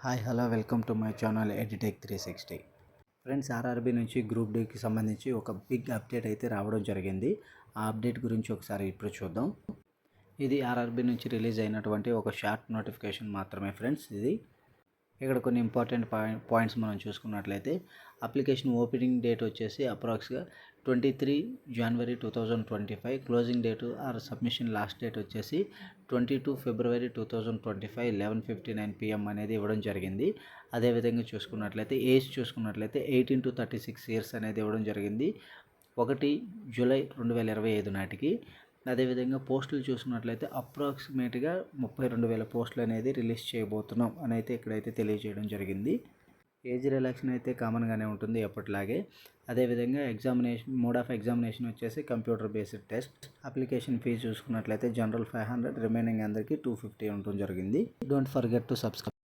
Hi hello welcome to my channel edtech 360. Friends, RRB నుంచి group డీకి సంబంధించి ఒక big update అయితే రావడం జరిగింది. ఆ అప్డేట్ గురించి ఒకసారి ఇప్పుడు చూద్దాం. ఇది ఆర్ఆర్బీ నుంచి రిలీజ్ అయినటువంటి ఒక షార్ట్ నోటిఫికేషన్ మాత్రమే ఫ్రెండ్స్. ఇది ఇక్కడ కొన్ని ఇంపార్టెంట్ పాయింట్స్ మనం చూసుకున్నట్లయితే అప్లికేషన్ ఓపెనింగ్ డేట్ వచ్చేసి అప్రాక్స్గా 23 జనవరి 2025, closing date or submission last date వచ్చేసి 22 ఫిబ్రవరి 2025 11:59 PM అనేది ఇవ్వడం జరిగింది. అదేవిధంగా చూసుకున్నట్లయితే ఏజ్ చూసుకున్నట్లయితే 18 to 36 years అనేది ఇవ్వడం జరిగింది 1 జూలై 2025 నాటికి. అదేవిధంగా పోస్టులు చూసుకున్నట్లయితే అప్రాక్సిమేట్గా 32,000 పోస్టులు అనేది రిలీజ్ చేయబోతున్నాం అని అయితే ఇక్కడైతే తెలియజేయడం జరిగింది. ఏజ్ రిలాక్షన్ అయితే కామన్గానే ఉంటుంది ఎప్పటిలాగే. అదేవిధంగా మోడ్ ఆఫ్ ఎగ్జామినేషన్ వచ్చేసి computer based test. Application fee చూసుకున్నట్లయితే జనరల్ 500, రిమైనింగ్ అందరికీ 250 ఉండటం జరిగింది. Don't forget to subscribe.